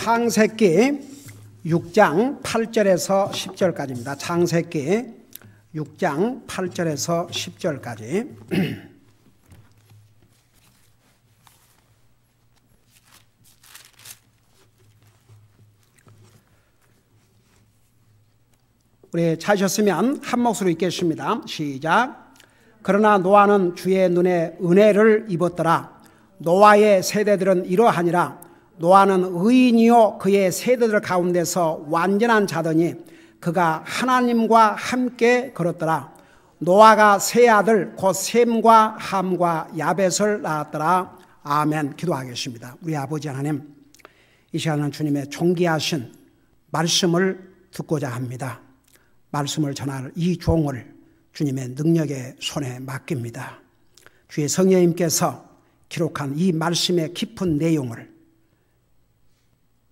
창세기 6장 8절에서 10절까지입니다. 창세기 6장 8절에서 10절까지. 우리 찾으셨으면 한 목소리로 읽겠습니다. 시작. 그러나 노아는 주의 눈에 은혜를 입었더라. 노아의 세대들은 이러하니라. 노아는 의인이요 그의 세대들 가운데서 완전한 자더니 그가 하나님과 함께 걸었더라. 노아가 세 아들 곧 셈과 함과 야벳을 낳았더라. 아멘. 기도하겠습니다. 우리 아버지 하나님, 이 시간은 주님의 존귀하신 말씀을 듣고자 합니다. 말씀을 전할 이 종을 주님의 능력의 손에 맡깁니다. 주의 성령님께서 기록한 이 말씀의 깊은 내용을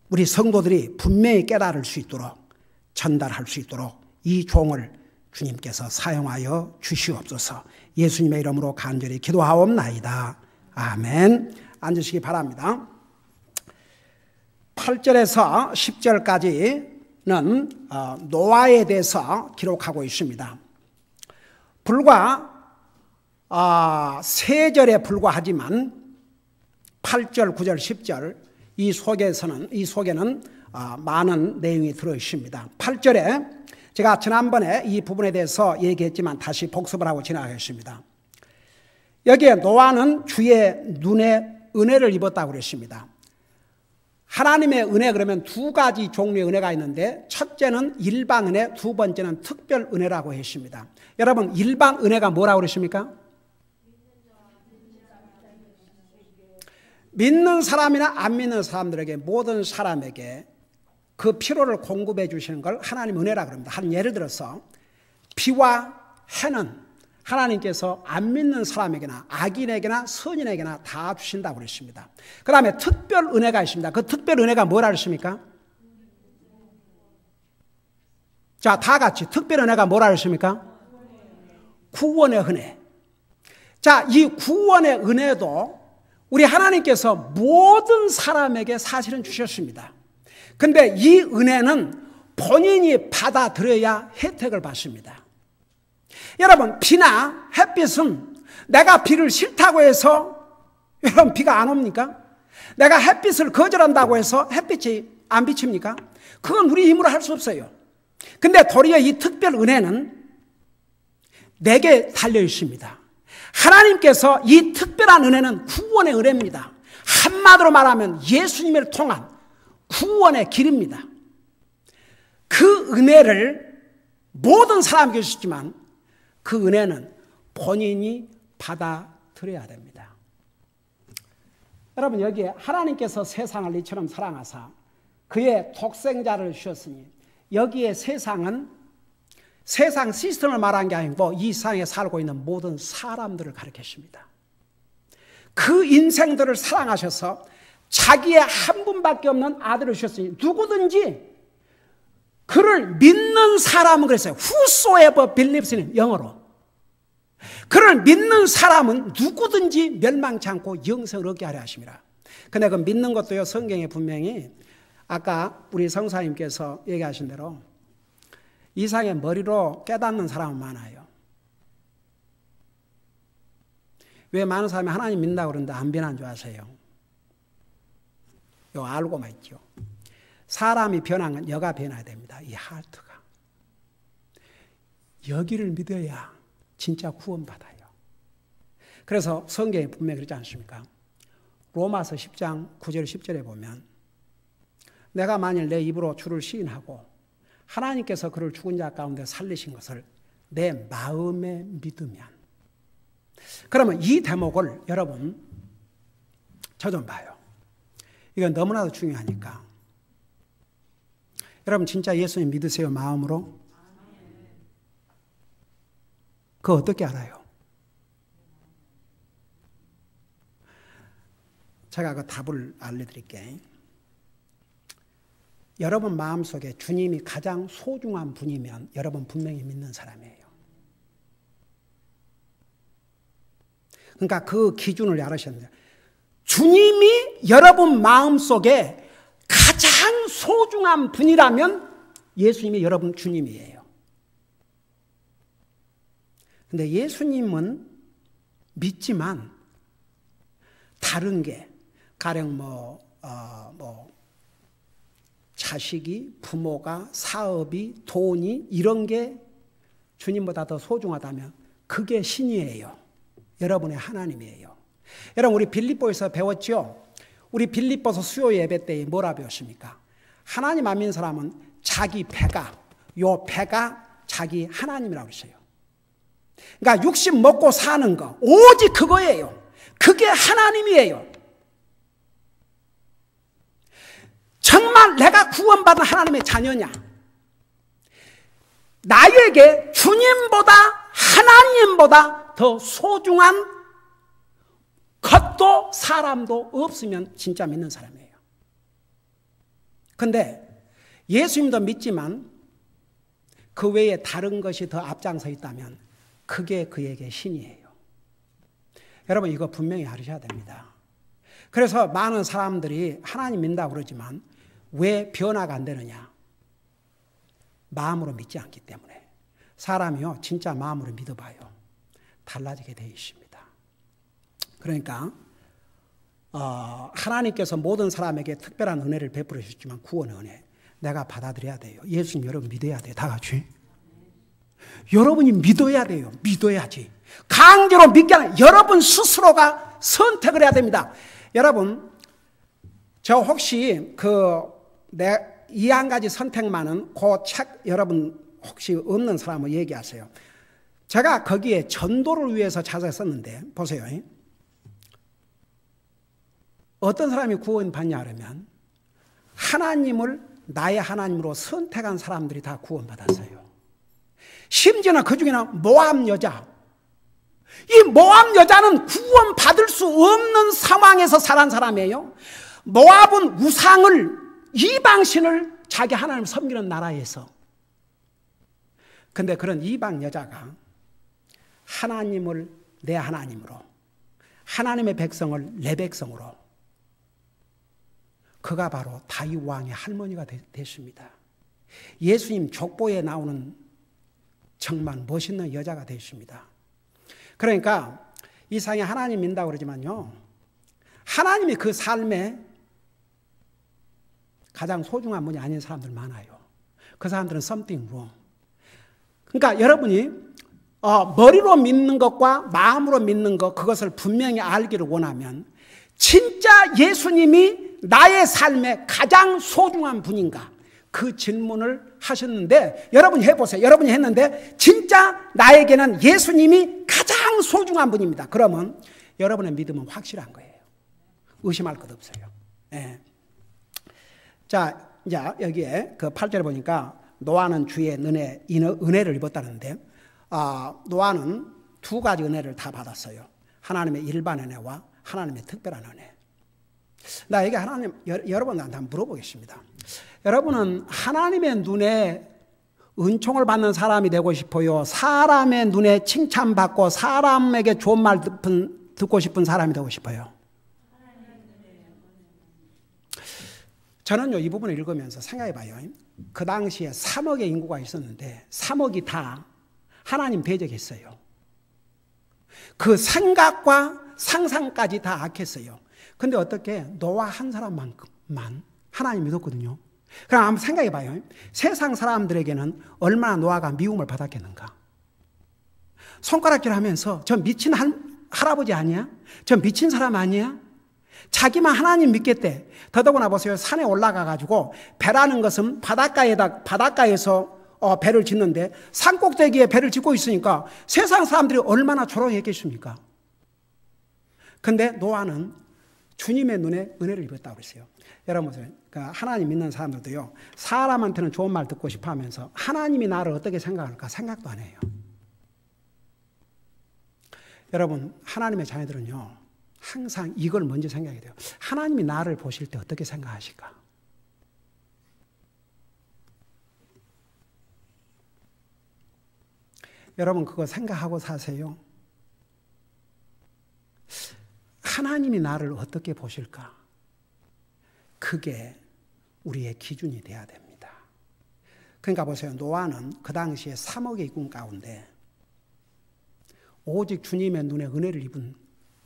우리 성도들이 분명히 깨달을 수 있도록, 전달할 수 있도록 이 종을 주님께서 사용하여 주시옵소서. 예수님의 이름으로 간절히 기도하옵나이다. 아멘. 앉으시기 바랍니다. 8절에서 10절까지는 노아에 대해서 기록하고 있습니다. 불과 3절에 불과하지만 8절, 9절, 10절 이 속에는 많은 내용이 들어있습니다. 8절에 제가 지난번에 이 부분에 대해서 얘기했지만 다시 복습을 하고 지나가겠습니다. 여기에 노아는 주의 눈에 은혜를 입었다고 그랬습니다. 하나님의 은혜 그러면 두 가지 종류의 은혜가 있는데 첫째는 일반 은혜, 두 번째는 특별 은혜라고 했습니다. 여러분, 일반 은혜가 뭐라고 그랬습니까? 믿는 사람이나 안 믿는 사람들에게, 모든 사람에게 그 필요를 공급해 주시는 걸 하나님 은혜라 그럽니다. 한 예를 들어서 비와 해는 하나님께서 안 믿는 사람에게나 악인에게나 선인에게나 다 주신다고 그랬습니다. 그 다음에 특별 은혜가 있습니다. 그 특별 은혜가 뭐라 그랬습니까? 자, 다 같이 특별 은혜가 뭐라 그랬습니까? 구원의 은혜. 자, 이 구원의 은혜도 우리 하나님께서 모든 사람에게 사실은 주셨습니다. 근데 이 은혜는 본인이 받아들여야 혜택을 받습니다. 여러분, 비나 햇빛은 내가 비를 싫다고 해서 여러분 비가 안 옵니까? 내가 햇빛을 거절한다고 해서 햇빛이 안 비칩니까? 그건 우리 힘으로 할 수 없어요. 근데 도리어 이 특별 은혜는 내게 달려 있습니다. 하나님께서 이 특별한 은혜는 구원의 은혜입니다. 한마디로 말하면 예수님을 통한 구원의 길입니다. 그 은혜를 모든 사람에게 주시지만 그 은혜는 본인이 받아들여야 됩니다. 여러분, 여기에 하나님께서 세상을 이처럼 사랑하사 그의 독생자를 주셨으니 여기에 세상은 세상 시스템을 말한 게 아니고 이 세상에 살고 있는 모든 사람들을 가리켰습니다. 그 인생들을 사랑하셔서 자기의 한 분밖에 없는 아들을 주셨으니 누구든지 그를 믿는 사람은 그랬어요. Whosoever believes in, 영어로. 그를 믿는 사람은 누구든지 멸망치 않고 영생을 얻게 하려 하심이라. 근데 그 믿는 것도요, 성경에 분명히 아까 우리 성사님께서 얘기하신 대로 이상의 머리로 깨닫는 사람은 많아요. 왜 많은 사람이 하나님 믿는다고 그러는데 안 변한 줄 아세요? 이거 알고만 있죠. 사람이 변한 건 여가 변해야 됩니다. 이 하트가. 여기를 믿어야 진짜 구원받아요. 그래서 성경에 분명히 그러지 않습니까? 로마서 10장 9절 10절에 보면 내가 만일 내 입으로 주를 시인하고 하나님께서 그를 죽은 자 가운데 살리신 것을 내 마음에 믿으면, 그러면 이 대목을 여러분 저 좀 봐요. 이건 너무나도 중요하니까. 여러분 진짜 예수님 믿으세요? 마음으로? 그거 어떻게 알아요? 제가 그 답을 알려드릴게요. 여러분 마음속에 주님이 가장 소중한 분이면 여러분 분명히 믿는 사람이에요. 그러니까 그 기준을 알으셔야 돼요. 주님이 여러분 마음속에 가장 소중한 분이라면 예수님이 여러분 주님이에요. 근데 예수님은 믿지만 다른 게 가령 자식이, 부모가, 사업이, 돈이 이런 게 주님보다 더 소중하다면 그게 신이에요. 여러분의 하나님이에요. 여러분 우리 빌립보에서 배웠죠? 우리 빌립보서 수요 예배 때 뭐라 배웠습니까? 하나님 안 믿는 사람은 자기 배가 자기 하나님이라고 그랬어요. 그러니까 육신 먹고 사는 거 오직 그거예요. 그게 하나님이에요. 정말 내가 구원받은 하나님의 자녀냐? 나에게 주님보다 하나님보다 더 소중한 것도 사람도 없으면 진짜 믿는 사람이에요. 그런데 예수님도 믿지만 그 외에 다른 것이 더 앞장서 있다면 그게 그에게 신이에요. 여러분 이거 분명히 알으셔야 됩니다. 그래서 많은 사람들이 하나님 믿는다고 그러지만 왜 변화가 안 되느냐? 마음으로 믿지 않기 때문에. 사람이요 진짜 마음으로 믿어봐요. 달라지게 되어 있습니다. 그러니까 하나님께서 모든 사람에게 특별한 은혜를 베풀어 주셨지만 구원의 은혜 내가 받아들여야 돼요. 예수님 여러분 믿어야 돼요. 다 같이. 여러분이 믿어야 돼요. 믿어야지. 강제로 믿게 하는 여러분 스스로가 선택을 해야 됩니다. 여러분 저 혹시 이 한 가지 선택만은 그 책 여러분 혹시 없는 사람은 얘기하세요. 제가 거기에 전도를 위해서 자세히 썼는데 보세요. 어떤 사람이 구원받냐 그러면 하나님을 나의 하나님으로 선택한 사람들이 다 구원받았어요. 심지어는 그 중에는 모압 여자. 이 모압 여자는 구원받을 수 없는 상황에서 살아난 사람이에요. 모압은 우상을 이방신을 자기 하나님을 섬기는 나라에서. 근데 그런 이방 여자가 하나님을 내 하나님으로 하나님의 백성을 내 백성으로 그가 바로 다윗 왕의 할머니가 됐습니다. 예수님 족보에 나오는 정말 멋있는 여자가 됐습니다. 그러니까 이 세상에 하나님 믿는다고 그러지만요. 하나님이 그 삶에 가장 소중한 분이 아닌 사람들 많아요. 그 사람들은 something wrong. 그러니까 여러분이 머리로 믿는 것과 마음으로 믿는 것 그것을 분명히 알기를 원하면 진짜 예수님이 나의 삶에 가장 소중한 분인가? 그 질문을 하셨는데 여러분이 해보세요. 여러분이 했는데 진짜 나에게는 예수님이 가장 소중한 분입니다. 그러면 여러분의 믿음은 확실한 거예요. 의심할 것 없어요. 네. 자, 이제 여기에 그 8절에 보니까 노아는 주의 은혜를 입었다는데 노아는 두 가지 은혜를 다 받았어요. 하나님의 일반 은혜와 하나님의 특별한 은혜. 나 이게 여러분한테 한번 물어보겠습니다. 여러분은 하나님의 눈에 은총을 받는 사람이 되고 싶어요? 사람의 눈에 칭찬받고 사람에게 좋은 말 듣고 싶은 사람이 되고 싶어요? 저는요 이 부분을 읽으면서 생각해 봐요. 그 당시에 3억의 인구가 있었는데 3억이 다 하나님 대적했어요. 그 생각과 상상까지 다 악했어요. 근데 어떻게 노아 한 사람만큼만 하나님 믿었거든요. 그럼 한번 생각해 봐요. 세상 사람들에게는 얼마나 노아가 미움을 받았겠는가. 손가락질 하면서 저 미친 할아버지 아니야? 저 미친 사람 아니야? 자기만 하나님 믿겠대. 더더구나 보세요. 산에 올라가가지고 배라는 것은 바닷가에서 배를 짓는데 산꼭대기에 배를 짓고 있으니까 세상 사람들이 얼마나 조롱했겠습니까? 근데 노아는 주님의 눈에 은혜를 입었다고 그랬어요. 여러분 보세요. 하나님 믿는 사람들도요. 사람한테는 좋은 말 듣고 싶어 하면서 하나님이 나를 어떻게 생각할까 생각도 안 해요. 여러분 하나님의 자녀들은요. 항상 이걸 먼저 생각해야 돼요. 하나님이 나를 보실 때 어떻게 생각하실까? 여러분 그거 생각하고 사세요. 하나님이 나를 어떻게 보실까? 그게 우리의 기준이 돼야 됩니다. 그러니까 보세요. 노아는 그 당시에 3억의 일꾼 가운데 오직 주님의 눈에 은혜를 입은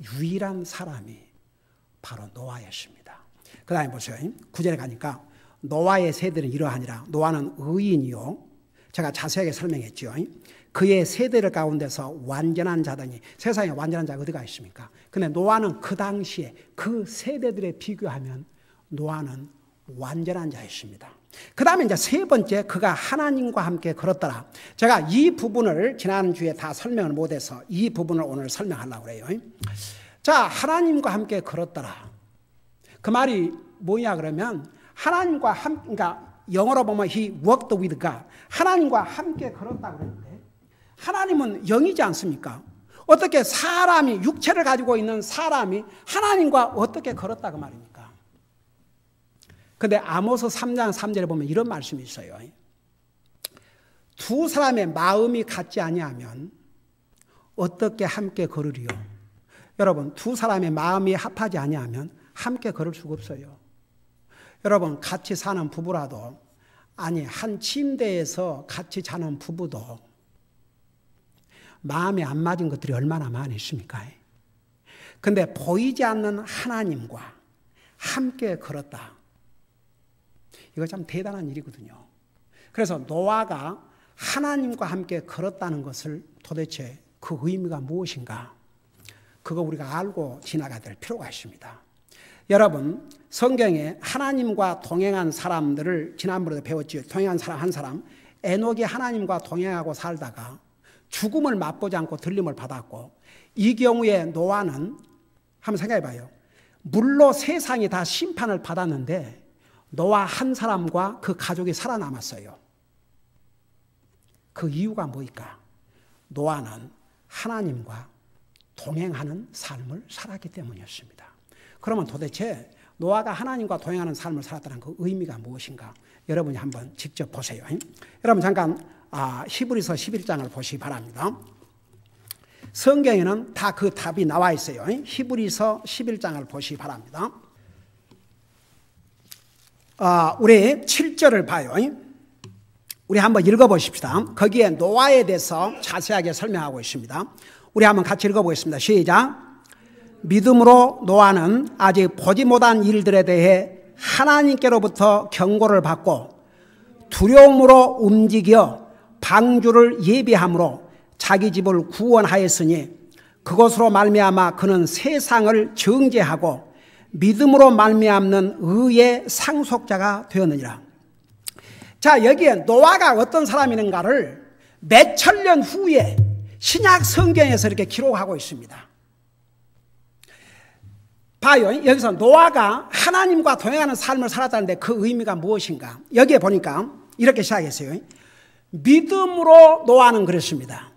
유일한 사람이 바로 노아였습니다. 그 다음에 보세요. 9절에 가니까 노아의 세대는 이러하니라. 노아는 의인이요. 제가 자세하게 설명했죠. 그의 세대를 가운데서 완전한 자더니 세상에 완전한 자가 어디가 있습니까? 근데 노아는 그 당시에 그 세대들에 비교하면 노아는 완전한 자였습니다. 그 다음에 이제 세 번째, 그가 하나님과 함께 걸었더라. 제가 이 부분을 지난주에 다 설명을 못해서 이 부분을 오늘 설명하려고 그래요. 자, 하나님과 함께 걸었더라. 그 말이 뭐냐 그러면 하나님과 그러니까 영어로 보면 he walked with God. 하나님과 함께 걸었다 그랬는데 하나님은 영이지 않습니까? 어떻게 사람이 육체를 가지고 있는 사람이 하나님과 어떻게 걸었다 그 말입니까? 근데 아모스 3장 3절에 보면 이런 말씀이 있어요. 두 사람의 마음이 같지 아니하면 어떻게 함께 걸으리요? 여러분, 두 사람의 마음이 합하지 아니하면 함께 걸을 수가 없어요. 여러분, 같이 사는 부부라도, 아니 한 침대에서 같이 자는 부부도 마음에 안 맞은 것들이 얼마나 많이 있습니까? 근데 보이지 않는 하나님과 함께 걸었다. 이거 참 대단한 일이거든요. 그래서 노아가 하나님과 함께 걸었다는 것을 도대체 그 의미가 무엇인가? 그거 우리가 알고 지나가야 될 필요가 있습니다. 여러분, 성경에 하나님과 동행한 사람들을 지난번에도 배웠죠. 동행한 사람 한 사람, 에녹이 하나님과 동행하고 살다가 죽음을 맛보지 않고 들림을 받았고, 이 경우에 노아는 한번 생각해 봐요. 물로 세상이 다 심판을 받았는데 노아 한 사람과 그 가족이 살아남았어요. 그 이유가 뭐일까? 노아는 하나님과 동행하는 삶을 살았기 때문이었습니다. 그러면 도대체 노아가 하나님과 동행하는 삶을 살았다는 그 의미가 무엇인가? 여러분이 한번 직접 보세요. 여러분 잠깐 히브리서 11장을 보시기 바랍니다. 성경에는 다 그 답이 나와 있어요. 히브리서 11장을 보시기 바랍니다. 우리 7절을 봐요. 우리 한번 읽어보십시다. 거기에 노아에 대해서 자세하게 설명하고 있습니다. 우리 한번 같이 읽어보겠습니다. 시작. 믿음으로 노아는 아직 보지 못한 일들에 대해 하나님께로부터 경고를 받고 두려움으로 움직여 방주를 예비함으로 자기 집을 구원하였으니 그것으로 말미암아 그는 세상을 정죄하고 믿음으로 말미암는 의의 상속자가 되었느니라. 자, 여기에 노아가 어떤 사람이는가를 몇 천년 후에 신약 성경에서 이렇게 기록하고 있습니다. 봐요. 여기서 노아가 하나님과 동행하는 삶을 살았다는데 그 의미가 무엇인가? 여기에 보니까 이렇게 시작했어요. 믿음으로 노아는 그랬습니다.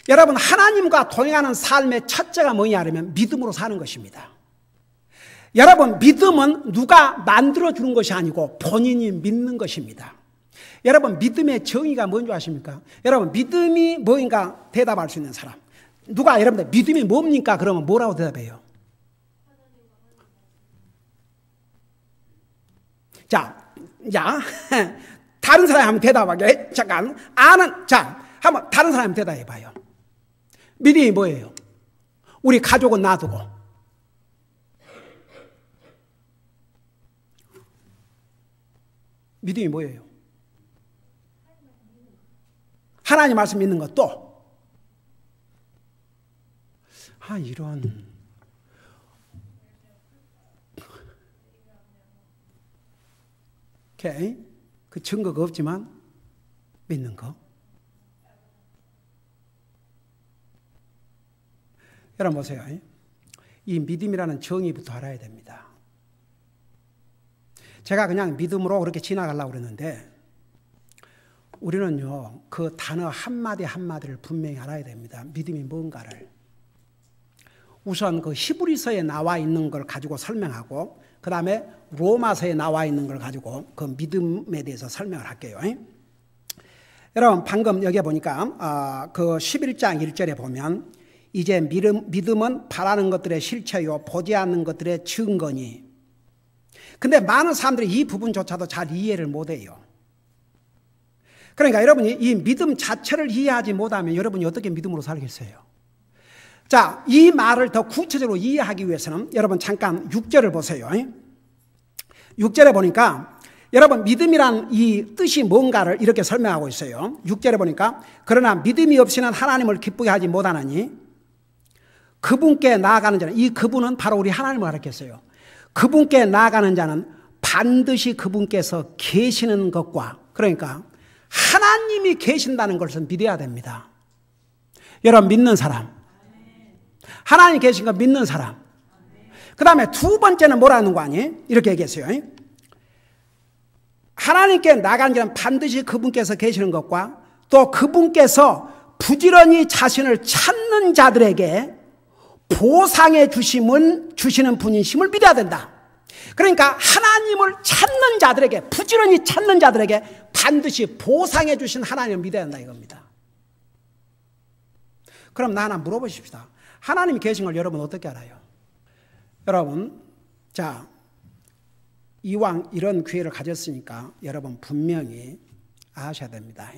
여러분, 하나님과 동행하는 삶의 첫째가 뭐냐 하면 믿음으로 사는 것입니다. 여러분, 믿음은 누가 만들어주는 것이 아니고 본인이 믿는 것입니다. 여러분, 믿음의 정의가 뭔지 아십니까? 여러분, 믿음이 뭐인가 대답할 수 있는 사람. 누가 여러분들 믿음이 뭡니까? 그러면 뭐라고 대답해요? 자, 다른 사람이 한번 대답하게. 잠깐, 한번 다른 사람이 대답해 봐요. 믿음이 뭐예요? 우리 가족은 놔두고. 믿음이 뭐예요? 하나님 말씀 믿는 것도. 이런. 오케이. 그 증거가 없지만 믿는 거. 여러분 보세요. 이 믿음이라는 정의부터 알아야 됩니다. 제가 그냥 믿음으로 그렇게 지나가려고 그랬는데 우리는요, 그 단어 한마디 한마디를 분명히 알아야 됩니다. 믿음이 뭔가를. 우선 그 히브리서에 나와 있는 걸 가지고 설명하고 그 다음에 로마서에 나와 있는 걸 가지고 그 믿음에 대해서 설명을 할게요. 여러분 방금 여기 보니까 그 11장 1절에 보면 이제 믿음은 바라는 것들의 실체요 보지 않는 것들의 증거니. 근데 많은 사람들이 이 부분조차도 잘 이해를 못해요. 그러니까 여러분이 이 믿음 자체를 이해하지 못하면 여러분이 어떻게 믿음으로 살겠어요? 자, 이 말을 더 구체적으로 이해하기 위해서는 여러분 잠깐 6절을 보세요. 6절에 보니까 여러분 믿음이란 이 뜻이 뭔가를 이렇게 설명하고 있어요. 6절에 보니까 그러나 믿음이 없이는 하나님을 기쁘게 하지 못하나니 그분께 나아가는 자는, 이 그분은 바로 우리 하나님을 가리켰어요. 그분께 나아가는 자는 반드시 그분께서 계시는 것과, 그러니까 하나님이 계신다는 것을 믿어야 됩니다. 여러분 믿는 사람, 하나님 계신 거 믿는 사람. 그 다음에 두 번째는 뭐라는 거 아니에요? 이렇게 얘기했어요. 하나님께 나가는 자는 반드시 그분께서 계시는 것과 또 그분께서 부지런히 자신을 찾는 자들에게 보상해 주시는 분이심을 믿어야 된다. 그러니까 하나님을 찾는 자들에게, 부지런히 찾는 자들에게 반드시 보상해 주신 하나님을 믿어야 된다 이겁니다. 그럼 나 하나 물어보십시다. 하나님이 계신 걸 여러분 어떻게 알아요? 여러분, 자, 이왕 이런 기회를 가졌으니까 여러분 분명히 아셔야 됩니다.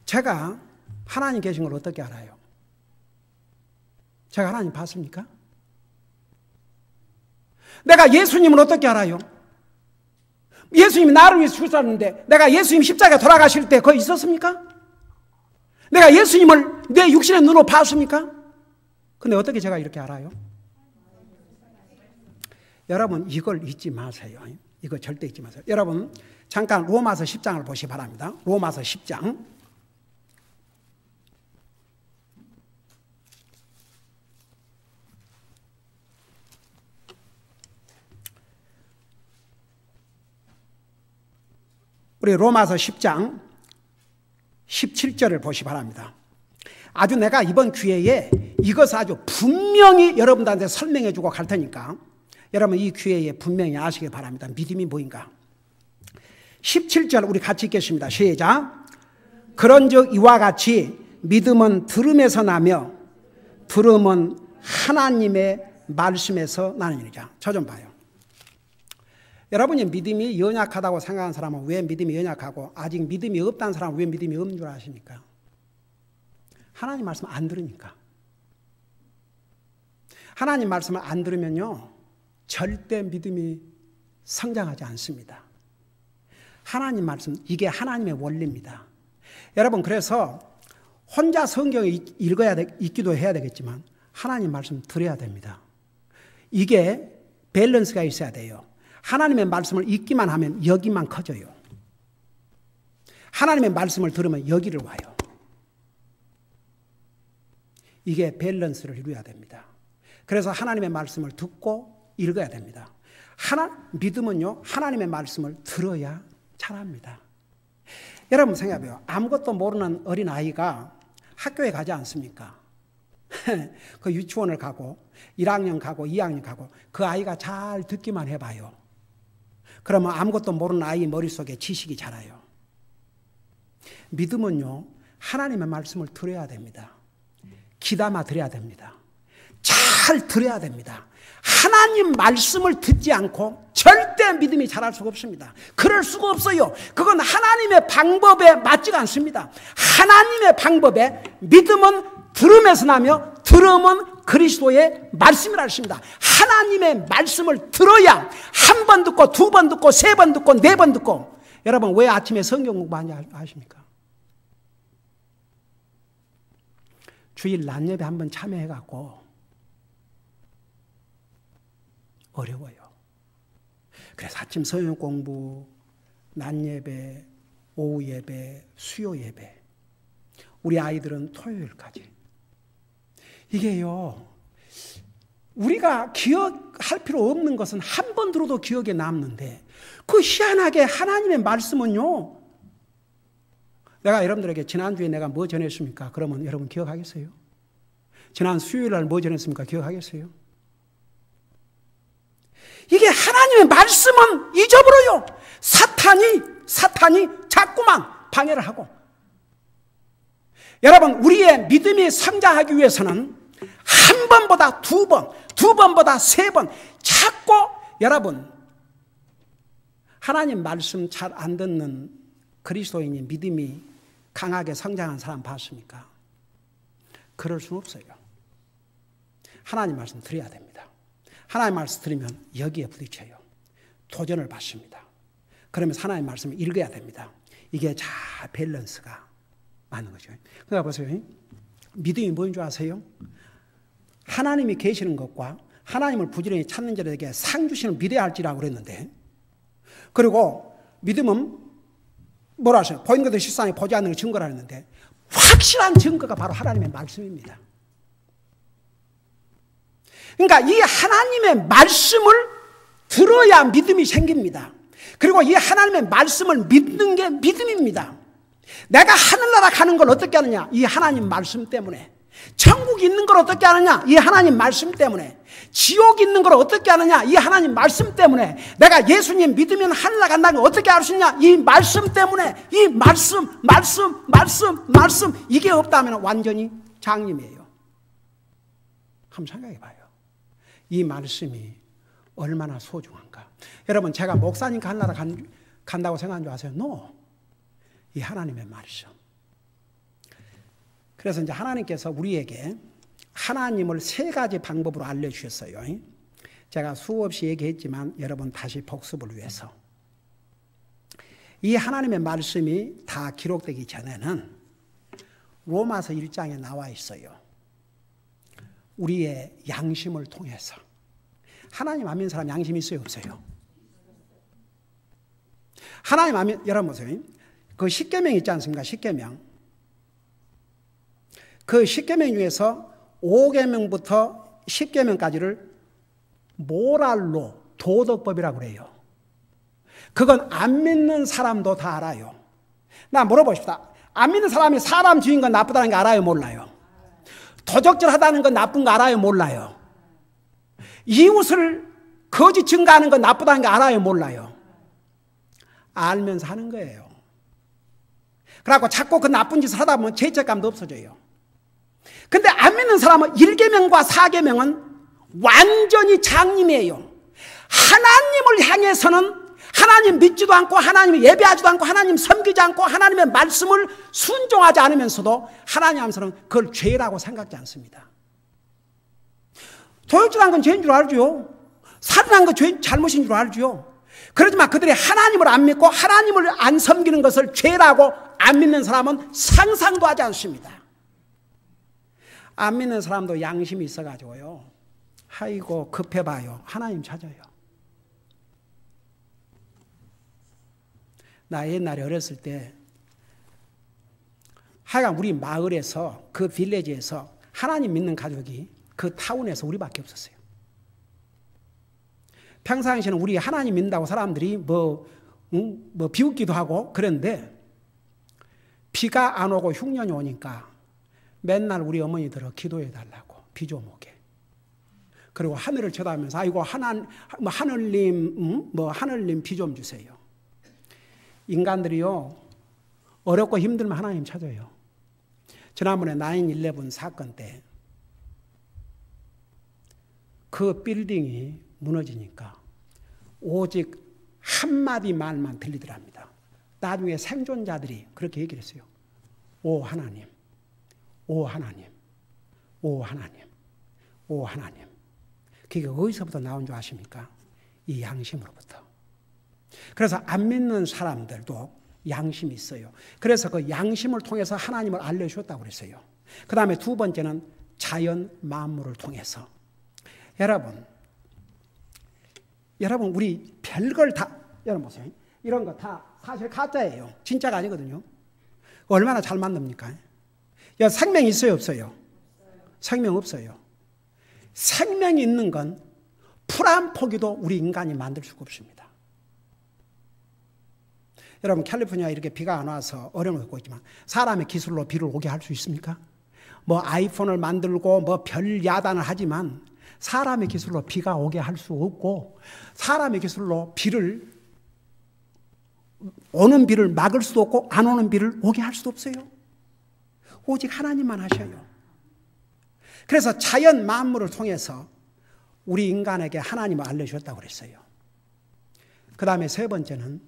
제가 하나님 계신 걸 어떻게 알아요? 제가 하나님 봤습니까? 내가 예수님을 어떻게 알아요? 예수님이 나를 위해서 죽으셨는데 내가 예수님 십자가에 돌아가실 때 거기 있었습니까? 내가 예수님을 내 육신의 눈으로 봤습니까? 근데 어떻게 제가 이렇게 알아요? 여러분 이걸 잊지 마세요. 이거 절대 잊지 마세요. 여러분 잠깐 로마서 10장을 보시기 바랍니다. 로마서 10장. 우리 로마서 10장 17절을 보시기 바랍니다. 아주 내가 이번 기회에 이것을 아주 분명히 여러분들한테 설명해 주고 갈 테니까 여러분 이 기회에 분명히 아시길 바랍니다. 믿음이 뭐인가? 17절 우리 같이 읽겠습니다. 시작. 그런즉 이와 같이 믿음은 들음에서 나며 들음은 하나님의 말씀에서 나느니라. 저 좀 봐요. 여러분이 믿음이 연약하다고 생각하는 사람은 왜 믿음이 연약하고 아직 믿음이 없다는 사람은 왜 믿음이 없는 줄 아십니까? 하나님 말씀 안 들으니까. 하나님 말씀을 안 들으면요 절대 믿음이 성장하지 않습니다. 하나님 말씀, 이게 하나님의 원리입니다. 여러분 그래서 혼자 성경을 읽기도 해야 되겠지만 하나님 말씀 들어야 됩니다. 이게 밸런스가 있어야 돼요. 하나님의 말씀을 읽기만 하면 여기만 커져요. 하나님의 말씀을 들으면 여기를 와요. 이게 밸런스를 이루어야 됩니다. 그래서 하나님의 말씀을 듣고 읽어야 됩니다. 믿음은요 하나님의 말씀을 들어야 자랍니다. 여러분 생각해봐요. 아무것도 모르는 어린아이가 학교에 가지 않습니까? 그 유치원을 가고 1학년 가고 2학년 가고 그 아이가 잘 듣기만 해봐요. 그러면 아무것도 모르는 아이 머릿속에 지식이 자라요. 믿음은요 하나님의 말씀을 들어야 됩니다. 귀담아 들어야 됩니다. 잘 들어야 됩니다. 하나님 말씀을 듣지 않고 절대 믿음이 자랄 수가 없습니다. 그럴 수가 없어요. 그건 하나님의 방법에 맞지가 않습니다. 하나님의 방법에 믿음은 들음에서 나며 들음은 그리스도의 말씀이라 했습니다. 하나님의 말씀을 들어야 한 번 듣고 두 번 듣고 세 번 듣고 네 번 듣고. 여러분 왜 아침에 성경 공부하는지 아십니까? 주일 낮 예배 한번 참여해갖고 어려워요. 그래서 아침 성경 공부, 낮 예배, 오후 예배, 수요 예배, 우리 아이들은 토요일까지. 이게요 우리가 기억할 필요 없는 것은 한 번 들어도 기억에 남는데 그 희한하게 하나님의 말씀은요, 내가 여러분들에게 지난주에 내가 뭐 전했습니까? 그러면 여러분 기억하겠어요? 지난 수요일 날 뭐 전했습니까? 기억하겠어요? 이게 하나님의 말씀은 잊어버려요. 사탄이 자꾸만 방해를 하고. 여러분 우리의 믿음이 성장하기 위해서는 한 번보다 두 번, 두 번보다 세 번 자꾸 여러분, 하나님 말씀 잘 안 듣는 그리스도인이 믿음이 강하게 성장한 사람 봤습니까? 그럴 수는 없어요. 하나님 말씀 드려야 됩니다. 하나님 말씀 들으면 여기에 부딪혀요. 도전을 받습니다. 그러면서 하나님 말씀을 읽어야 됩니다. 이게 잘 밸런스가 맞는 거죠. 그러니까 보세요. 믿음이 뭔 줄 아세요? 하나님이 계시는 것과 하나님을 부지런히 찾는 자들에게 상 주시는 믿어야 할지라고 그랬는데, 그리고 믿음은 뭐라 하세요? 보이는 것도 실상이 보지 않는 걸 증거라 했는데, 확실한 증거가 바로 하나님의 말씀입니다. 그러니까 이 하나님의 말씀을 들어야 믿음이 생깁니다. 그리고 이 하나님의 말씀을 믿는 게 믿음입니다. 내가 하늘나라 가는 걸 어떻게 하느냐? 이 하나님 말씀 때문에. 천국 있는 걸 어떻게 하느냐? 이 하나님 말씀 때문에. 지옥 있는 걸 어떻게 하느냐? 이 하나님 말씀 때문에. 내가 예수님 믿으면 하늘나라 간다는 걸 어떻게 알 수 있냐? 이 말씀 때문에. 이 말씀 이게 없다면 완전히 장님이에요. 한번 생각해 봐요. 이 말씀이 얼마나 소중한가. 여러분, 제가 목사님과 하늘나라 간다고 생각한 줄 아세요? No. 이 하나님의 말씀. 그래서 이제 하나님께서 우리에게 하나님을 세 가지 방법으로 알려주셨어요. 제가 수없이 얘기했지만 여러분 다시 복습을 위해서. 이 하나님의 말씀이 다 기록되기 전에는 로마서 1장에 나와 있어요. 우리의 양심을 통해서. 하나님 안 믿는 사람 양심 있어요, 없어요? 하나님 안 믿는, 여러분 보세요. 그 십계명 있지 않습니까? 십계명. 그 십계명 중에서 5계명부터 10계명까지를 모랄로, 도덕법이라고 그래요. 그건 안 믿는 사람도 다 알아요. 나 물어보십시다. 안 믿는 사람이 사람 죽인 건 나쁘다는 거 알아요, 몰라요? 도적질하다는 건 나쁜 거 알아요, 몰라요? 이웃을 거짓 증거하는 건 나쁘다는 거 알아요, 몰라요? 알면서 하는 거예요. 그래갖고 자꾸 그 나쁜 짓을 하다 보면 죄책감도 없어져요. 근데 안 믿는 사람은 1계명과 4계명은 완전히 장님이에요. 하나님을 향해서는 하나님 믿지도 않고 하나님을 예배하지도 않고 하나님 섬기지 않고 하나님의 말씀을 순종하지 않으면서도 하나님 앞에서는 그걸 죄라고 생각지 않습니다. 도둑질한 건 죄인 줄 알죠. 살인한 건 잘못인 줄 알죠. 그렇지만 그들이 하나님을 안 믿고 하나님을 안 섬기는 것을 죄라고 안 믿는 사람은 상상도 하지 않습니다. 안 믿는 사람도 양심이 있어가지고요. 아이고 급해봐요. 하나님 찾아요. 나 옛날에 어렸을 때 하여간 우리 마을에서 그 빌리지에서 하나님 믿는 가족이 그 타운에서 우리밖에 없었어요. 평상시에는 우리 하나님 믿는다고 사람들이 뭐 비웃기도 하고 그랬는데 비가 안 오고 흉년이 오니까 맨날 우리 어머니들은 기도해 달라고 비 좀 오게. 그리고 하늘을 쳐다보면서 아이고 하늘님 하늘님 비 좀 주세요. 인간들이요 어렵고 힘들면 하나님 찾아요. 지난번에 9/11 사건 때 그 빌딩이 무너지니까 오직 한마디 말만 들리더랍니다. 나중에 생존자들이 그렇게 얘기를 했어요. 오 하나님, 오 하나님, 오 하나님, 오 하나님. 그게 어디서부터 나온 줄 아십니까? 이 양심으로부터. 그래서 안 믿는 사람들도 양심이 있어요. 그래서 그 양심을 통해서 하나님을 알려주셨다고 그랬어요. 그 다음에 두 번째는 자연 만물을 통해서. 여러분 우리 별걸 다 여러분 보세요. 이런 거 다 사실 가짜예요. 진짜가 아니거든요. 얼마나 잘 만듭니까? 생명이 있어요, 없어요? 생명 없어요. 생명이 있는 건 풀 한 포기도 우리 인간이 만들 수가 없습니다. 여러분 캘리포니아 이렇게 비가 안 와서 어려움을 겪고 있지만 사람의 기술로 비를 오게 할 수 있습니까? 아이폰을 만들고 별 야단을 하지만 사람의 기술로 비가 오게 할 수 없고 사람의 기술로 오는 비를 막을 수도 없고 안 오는 비를 오게 할 수도 없어요. 오직 하나님만 하셔요. 그래서 자연 만물을 통해서 우리 인간에게 하나님을 알려주셨다고 그랬어요. 그 다음에 세 번째는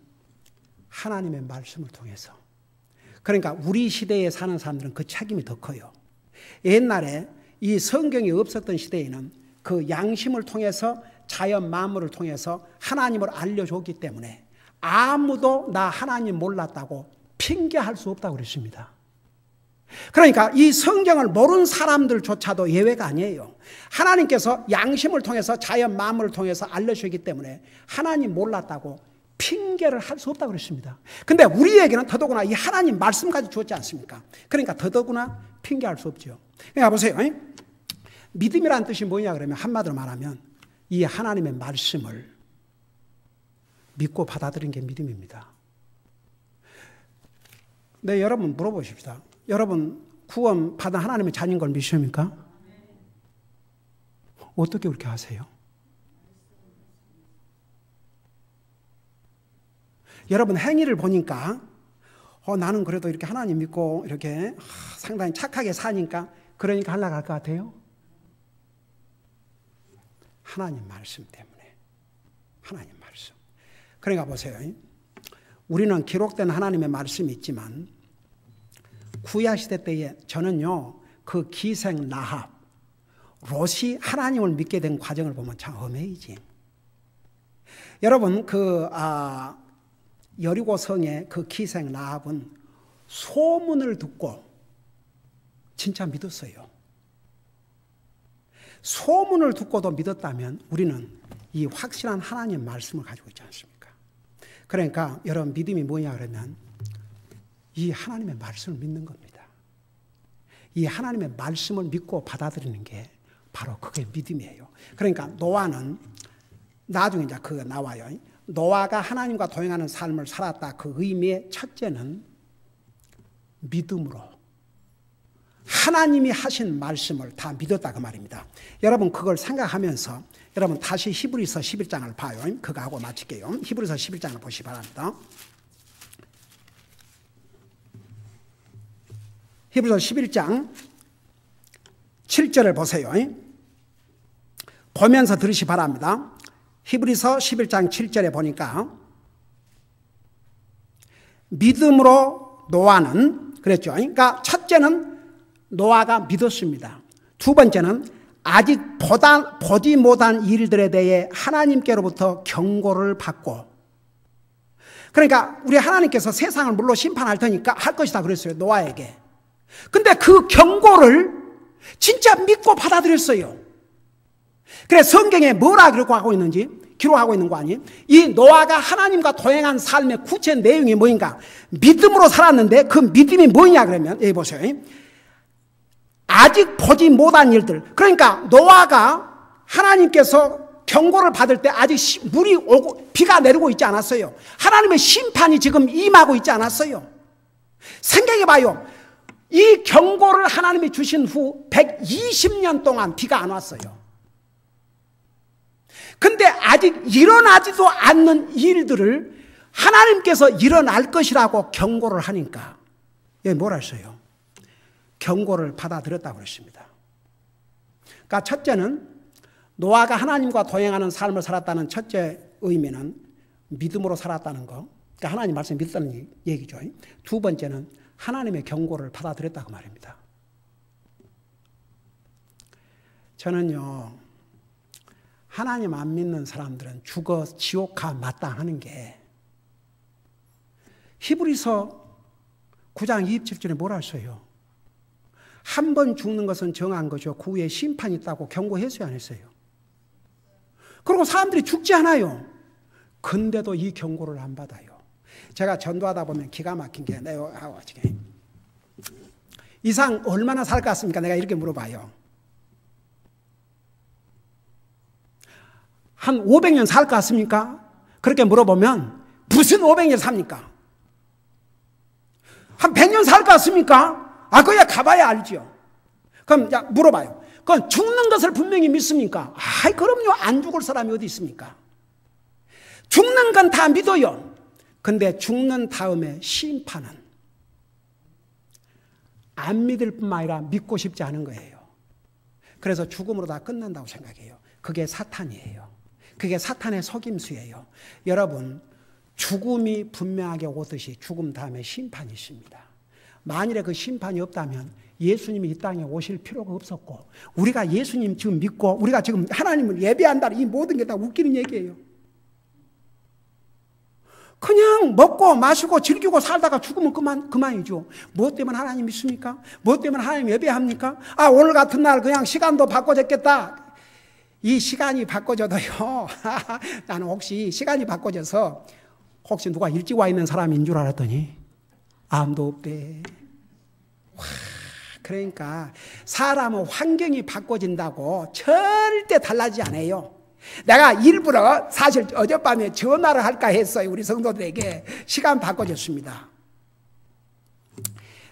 하나님의 말씀을 통해서. 그러니까 우리 시대에 사는 사람들은 그 책임이 더 커요. 옛날에 이 성경이 없었던 시대에는 그 양심을 통해서 자연 만물을 통해서 하나님을 알려줬기 때문에 아무도 나 하나님 몰랐다고 핑계할 수 없다고 그랬습니다. 그러니까 이 성경을 모르는 사람들조차도 예외가 아니에요. 하나님께서 양심을 통해서 자연 만물을 통해서 알려주기 때문에 하나님 몰랐다고 핑계를 할 수 없다고 그랬습니다. 근데 우리에게는 더더구나 이 하나님 말씀까지 주었지 않습니까? 그러니까 더더구나 핑계할 수 없죠. 그러니까 보세요. 믿음이라는 뜻이 뭐냐 그러면 한마디로 말하면 이 하나님의 말씀을 믿고 받아들이는 게 믿음입니다. 네, 여러분 물어보십시다. 여러분 구원 받은 하나님의 자녀인 걸 믿으십니까? 어떻게 그렇게 하세요? 여러분 행위를 보니까 나는 그래도 이렇게 하나님 믿고 이렇게 상당히 착하게 사니까 그러니까 하려고 할 것 같아요? 하나님 말씀 때문에. 하나님 말씀. 그러니까 보세요. 우리는 기록된 하나님의 말씀이 있지만 구약시대 때에 저는요 그 기생 라합 롯이 하나님을 믿게 된 과정을 보면 참 어메이징. 여러분 여리고 성의 그 기생 라합은 소문을 듣고 진짜 믿었어요. 소문을 듣고도 믿었다면 우리는 이 확실한 하나님 말씀을 가지고 있지 않습니까? 그러니까 여러분 믿음이 뭐냐 그러면 이 하나님의 말씀을 믿는 겁니다. 이 하나님의 말씀을 믿고 받아들이는 게 바로 그게 믿음이에요. 그러니까 노아는 나중에 이제 그거 나와요. 노아가 하나님과 동행하는 삶을 살았다. 그 의미의 첫째는 믿음으로 하나님이 하신 말씀을 다 믿었다 그 말입니다. 여러분 그걸 생각하면서 여러분 다시 히브리서 11장을 봐요. 그거 하고 마칠게요. 히브리서 11장을 보시기 바랍니다. 히브리서 11장 7절을 보세요. 보면서 들으시기 바랍니다. 히브리서 11장 7절에 보니까 믿음으로 노아는 그랬죠. 그러니까 첫째는 노아가 믿었습니다. 두 번째는 아직 보지 못한 일들에 대해 하나님께로부터 경고를 받고, 그러니까 우리 하나님께서 세상을 물로 심판할 테니까 할 것이다 그랬어요 노아에게. 근데 그 경고를 진짜 믿고 받아들였어요. 그래 성경에 뭐라 기록하고 있는지 기록하고 있는 거 아니에요? 이 노아가 하나님과 동행한 삶의 구체 내용이 뭐인가? 믿음으로 살았는데 그 믿음이 뭐냐 그러면 여기 보세요. 아직 보지 못한 일들. 그러니까 노아가 하나님께서 경고를 받을 때 아직 물이 오고 비가 내리고 있지 않았어요. 하나님의 심판이 지금 임하고 있지 않았어요. 생각해 봐요. 이 경고를 하나님이 주신 후 120년 동안 비가 안 왔어요. 근데 아직 일어나지도 않는 일들을 하나님께서 일어날 것이라고 경고를 하니까 여기 뭐라 했어요? 경고를 받아들였다고 그랬습니다. 그러니까 첫째는 노아가 하나님과 동행하는 삶을 살았다는 첫째 의미는 믿음으로 살았다는 거. 그러니까 하나님 말씀 믿었다는 얘기죠. 두 번째는 하나님의 경고를 받아들였다고 말입니다. 저는요 하나님 안 믿는 사람들은 죽어 지옥 가 마땅하는 게 히브리서 9장 27절에 뭐라 했어요? 한 번 죽는 것은 정한 거죠. 그 후에 심판이 있다고 경고했어요, 안 했어요? 그리고 사람들이 죽지 않아요. 근데도 이 경고를 안 받아요. 제가 전도하다 보면 기가 막힌 게 내가 이상 얼마나 살 것 같습니까? 내가 이렇게 물어봐요. 한 500년 살 것 같습니까? 그렇게 물어보면 무슨 500년 삽니까? 한 100년 살 것 같습니까? 그야 가봐야 알죠. 그럼 물어봐요. 그건 죽는 것을 분명히 믿습니까? 그럼요. 안 죽을 사람이 어디 있습니까? 죽는 건 다 믿어요. 근데 죽는 다음에 심판은 안 믿을 뿐만 아니라 믿고 싶지 않은 거예요. 그래서 죽음으로 다 끝난다고 생각해요. 그게 사탄이에요. 그게 사탄의 속임수예요. 여러분, 죽음이 분명하게 오듯이 죽음 다음에 심판이 있습니다. 만일에 그 심판이 없다면 예수님이 이 땅에 오실 필요가 없었고, 우리가 예수님 지금 믿고 우리가 지금 하나님을 예배한다는 이 모든 게 다 웃기는 얘기예요. 그냥 먹고 마시고 즐기고 살다가 죽으면 그만이죠. 무엇 때문에 하나님 믿습니까? 무엇 때문에 하나님 예배합니까? 오늘 같은 날 그냥 시간도 바꿔졌겠다. 이 시간이 바꿔져도요, 나는 혹시 시간이 바꿔져서 혹시 누가 일찍 와 있는 사람인 줄 알았더니 아무도 없대. 그러니까 사람은 환경이 바꿔진다고 절대 달라지지 않아요. 내가 일부러 사실 어젯밤에 전화를 할까 했어요. 우리 성도들에게. 시간 바꿔줬습니다.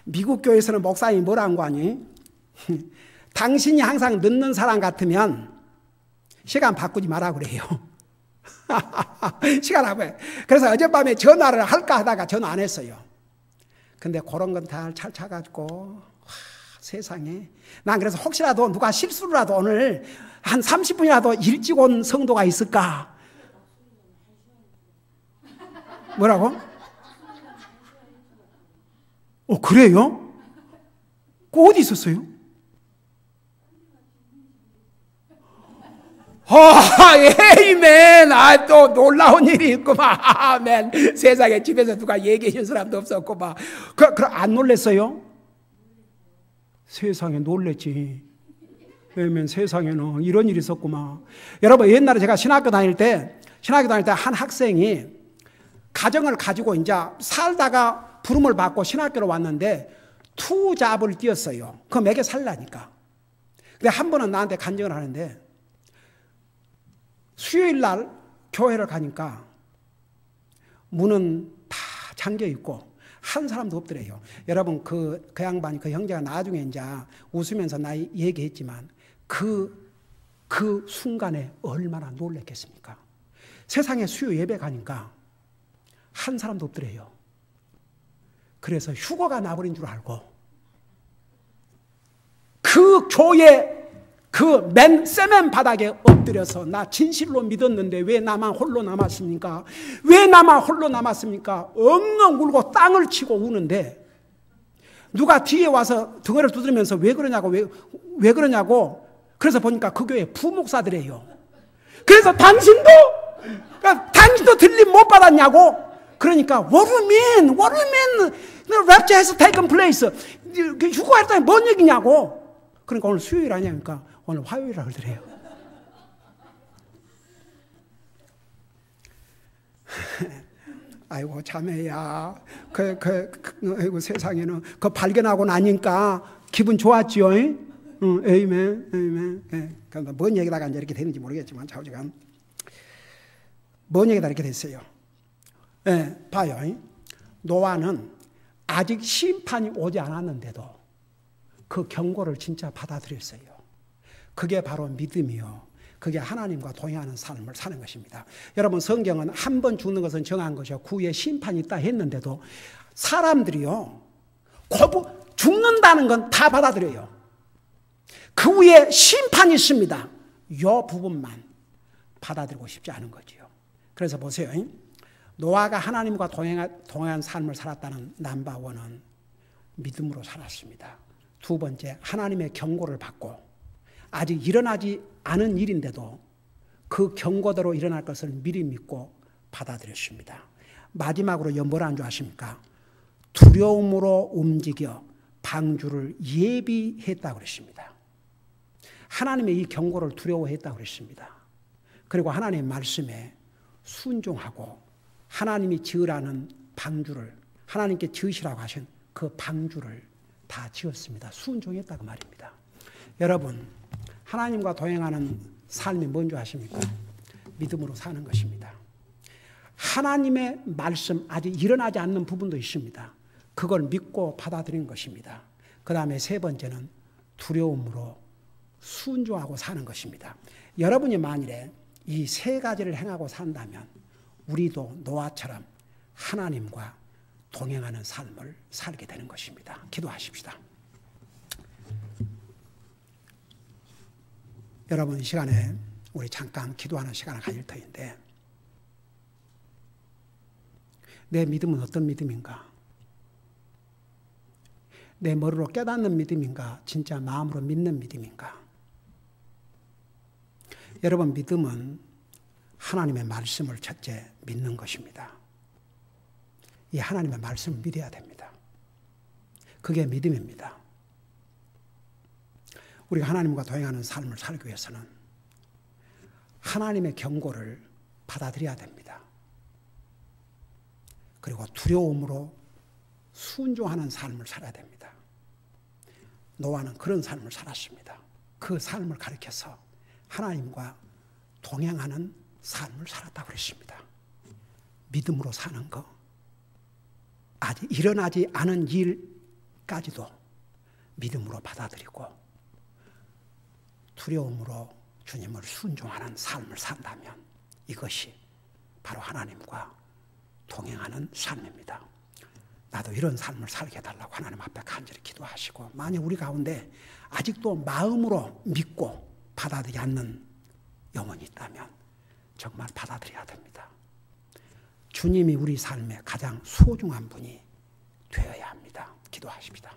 미국 교회에서는 목사님이 뭐라는 거 아니? 당신이 항상 늦는 사람 같으면 시간 바꾸지 마라 그래요. 시간 바꿔요. 그래서 어젯밤에 전화를 할까 하다가 전화 안 했어요. 근데 그런 건 다 잘 차가지고 세상에. 난 그래서 혹시라도 누가 실수라도 오늘 한 30분이라도 일찍 온 성도가 있을까? 뭐라고? 그래요? 어디 있었어요? 에이멘. 또 놀라운 일이 있구만. 아멘. 세상에 집에서 누가 얘기해 준 사람도 없었구만. 그럼 안 놀랬어요? 세상에 놀랬지. 왜냐면 세상에는 이런 일이 있었구만. 여러분, 옛날에 제가 신학교 다닐 때 한 학생이 가정을 가지고 이제 살다가 부름을 받고 신학교로 왔는데 투잡을 뛰었어요. 그 매개 살라니까. 근데 한 번은 나한테 간증을 하는데, 수요일 날 교회를 가니까 문은 다 잠겨 있고 한 사람도 없더래요. 여러분, 그 양반이, 그 형제가 나중에 이제 웃으면서 나 얘기했지만 그 순간에 얼마나 놀랬겠습니까? 세상에 수요 예배 가니까 한 사람도 없더래요. 그래서 휴거가 나버린 줄 알고 그 교회 그 세멘 바닥에 엎드려서 나 진실로 믿었는데 왜 나만 홀로 남았습니까? 왜 나만 홀로 남았습니까? 엉엉 울고 땅을 치고 우는데 누가 뒤에 와서 등을 두드리면서 왜 그러냐고 왜 그러냐고. 그래서 보니까 그 교회 부목사들이에요. 그래서 당신도 들림 못 받았냐고. 그러니까 what do you mean? The rapture has taken place. 휴거했다니 뭔 얘기냐고. 그러니까 오늘 수요일 아니니까 오늘 화요일이라고 그러더래요. 아이고 자매야, 아이고 세상에는 그 발견하고 나니까 기분 좋았지요. 에이멘. 그런데 뭔 얘기다가 이제 이렇게 되는지 모르겠지만 좌우지간 뭔 얘기다 이렇게 됐어요. 봐요. 노아는 아직 심판이 오지 않았는데도 그 경고를 진짜 받아들였어요. 그게 바로 믿음이요. 그게 하나님과 동행하는 삶을 사는 것입니다. 여러분, 성경은 한 번 죽는 것은 정한 것이요 그 후에 심판이 있다 했는데도 사람들이요 죽는다는 건 다 받아들여요. 그 후에 심판이 있습니다. 이 부분만 받아들이고 싶지 않은 거지요. 그래서 보세요. 노아가 하나님과 동행한 삶을 살았다는 넘버원은 믿음으로 살았습니다. 두 번째, 하나님의 경고를 받고 아직 일어나지 않은 일인데도 그 경고대로 일어날 것을 미리 믿고 받아들였습니다. 마지막으로 뭐라는 줄 아십니까? 두려움으로 움직여 방주를 예비했다고 그랬습니다. 하나님의 이 경고를 두려워했다고 그랬습니다. 그리고 하나님의 말씀에 순종하고 하나님이 지으라는 방주를, 하나님께 지으시라고 하신 그 방주를 다 지었습니다. 순종했다고 말입니다. 여러분, 하나님과 동행하는 삶이 뭔지 아십니까? 믿음으로 사는 것입니다. 하나님의 말씀, 아직 일어나지 않는 부분도 있습니다. 그걸 믿고 받아들이는 것입니다. 그 다음에 세 번째는 두려움으로 순종하고 사는 것입니다. 여러분이 만일에 이 세 가지를 행하고 산다면 우리도 노아처럼 하나님과 동행하는 삶을 살게 되는 것입니다. 기도하십시다. 여러분, 이 시간에 우리 잠깐 기도하는 시간을 가질 터인데, 내 믿음은 어떤 믿음인가? 내 머리로 깨닫는 믿음인가? 진짜 마음으로 믿는 믿음인가? 여러분, 믿음은 하나님의 말씀을 첫째 믿는 것입니다. 이 하나님의 말씀을 믿어야 됩니다. 그게 믿음입니다. 우리가 하나님과 동행하는 삶을 살기 위해서는 하나님의 경고를 받아들여야 됩니다. 그리고 두려움으로 순종하는 삶을 살아야 됩니다. 노아는 그런 삶을 살았습니다. 그 삶을 가리켜서 하나님과 동행하는 삶을 살았다고 그랬습니다. 믿음으로 사는 거, 아직 일어나지 않은 일까지도 믿음으로 받아들이고 두려움으로 주님을 순종하는 삶을 산다면 이것이 바로 하나님과 동행하는 삶입니다. 나도 이런 삶을 살게 해달라고 하나님 앞에 간절히 기도하시고, 만약 우리 가운데 아직도 마음으로 믿고 받아들이지 않는 영혼이 있다면 정말 받아들여야 됩니다. 주님이 우리 삶의 가장 소중한 분이 되어야 합니다. 기도하십니다.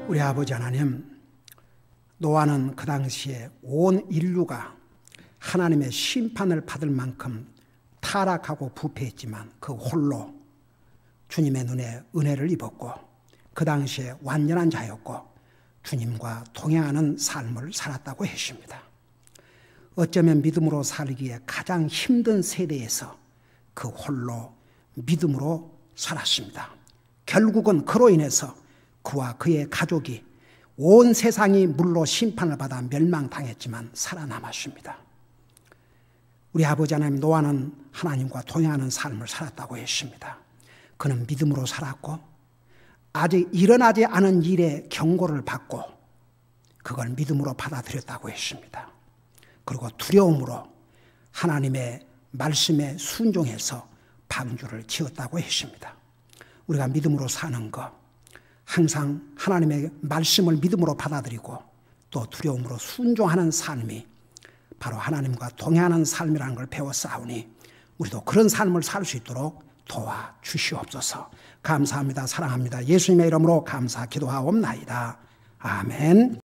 우리 아버지 하나님, 노아는 그 당시에 온 인류가 하나님의 심판을 받을 만큼 타락하고 부패했지만 그 홀로 주님의 눈에 은혜를 입었고 그 당시에 완전한 자였고 주님과 동행하는 삶을 살았다고 했습니다. 어쩌면 믿음으로 살기에 가장 힘든 세대에서 그 홀로 믿음으로 살았습니다. 결국은 그로 인해서 그와 그의 가족이 온 세상이 물로 심판을 받아 멸망당했지만 살아남았습니다. 우리 아버지 하나님, 노아는 하나님과 동행하는 삶을 살았다고 했습니다. 그는 믿음으로 살았고 아직 일어나지 않은 일의 경고를 받고 그걸 믿음으로 받아들였다고 했습니다. 그리고 두려움으로 하나님의 말씀에 순종해서 방주를 지었다고 했습니다. 우리가 믿음으로 사는 것, 항상 하나님의 말씀을 믿음으로 받아들이고 또 두려움으로 순종하는 삶이 바로 하나님과 동행하는 삶이라는 걸 배웠사오니 우리도 그런 삶을 살 수 있도록 도와주시옵소서. 감사합니다. 사랑합니다. 예수님의 이름으로 감사 기도하옵나이다. 아멘.